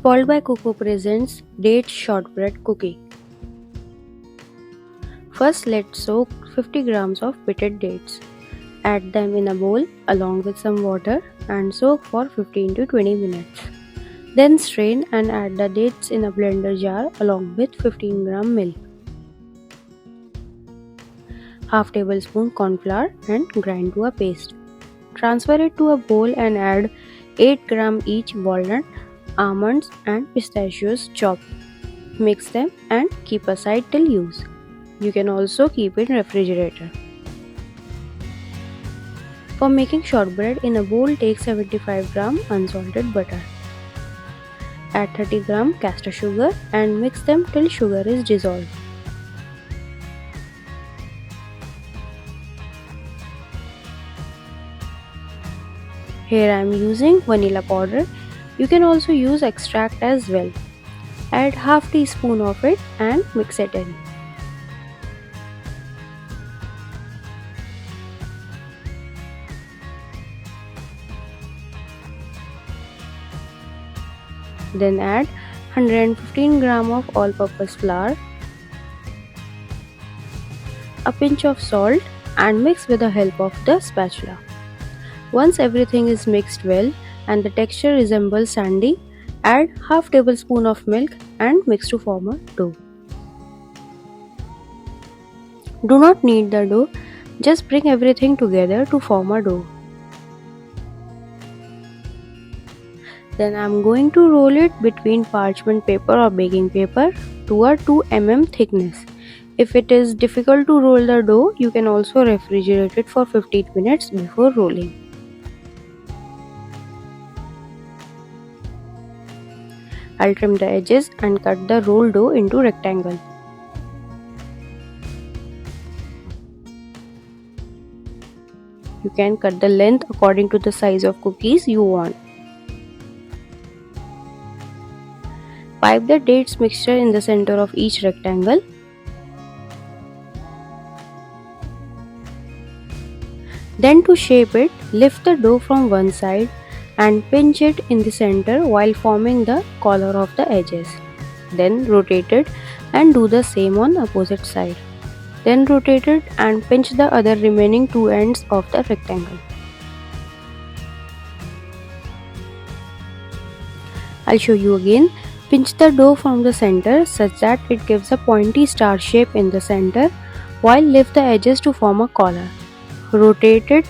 Spoiled by Cocoa presents Date Shortbread Cookie. First, let's soak 50 grams of pitted dates. Add them in a bowl along with some water and soak for 15 to 20 minutes. Then strain and add the dates in a blender jar along with 15 gram milk, half tablespoon cornflour and grind to a paste. Transfer it to a bowl and add 8 gram each walnut, almonds and pistachios chopped. Mix them and keep aside till use. You can also keep in refrigerator. For making shortbread, in a bowl take 75 gram unsalted butter. Add 30 gram castor sugar and mix them till sugar is dissolved. Here I am using vanilla powder. You can also use extract as well. Add half teaspoon of it and mix it in. Then add 115 gram of all-purpose flour, a pinch of salt and mix with the help of the spatula. Once everything is mixed well and the texture resembles sandy, add half tablespoon of milk and mix to form a dough. Do not knead the dough, just bring everything together to form a dough. Then I am going to roll it between parchment paper or baking paper to a 2 mm thickness. If it is difficult to roll the dough, you can also refrigerate it for 15 minutes before rolling. I'll trim the edges and cut the rolled dough into rectangle. You can cut the length according to the size of cookies you want. Pipe the dates mixture in the center of each rectangle. Then to shape it, lift the dough from one side and pinch it in the center while forming the collar of the edges. Then rotate it and do the same on opposite side. Then rotate it and pinch the other remaining two ends of the rectangle. I'll show you again. Pinch the dough from the center such that it gives a pointy star shape in the center while lift the edges to form a collar. Rotate it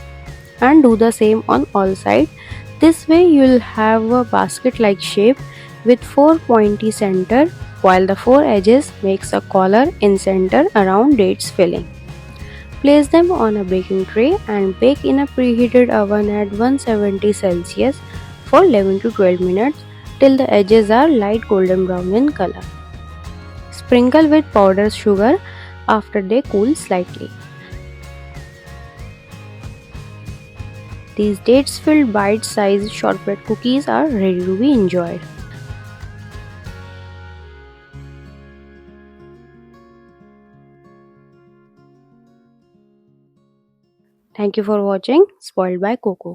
and do the same on all sides. This way you will have a basket-like shape with 4 pointy center while the 4 edges makes a collar in center around dates filling. Place them on a baking tray and bake in a preheated oven at 170 Celsius for 11 to 12 minutes till the edges are light golden brown in color. Sprinkle with powdered sugar after they cool slightly. These dates-filled bite-sized shortbread cookies are ready to be enjoyed. Thank you for watching Spoiled by Cocoa.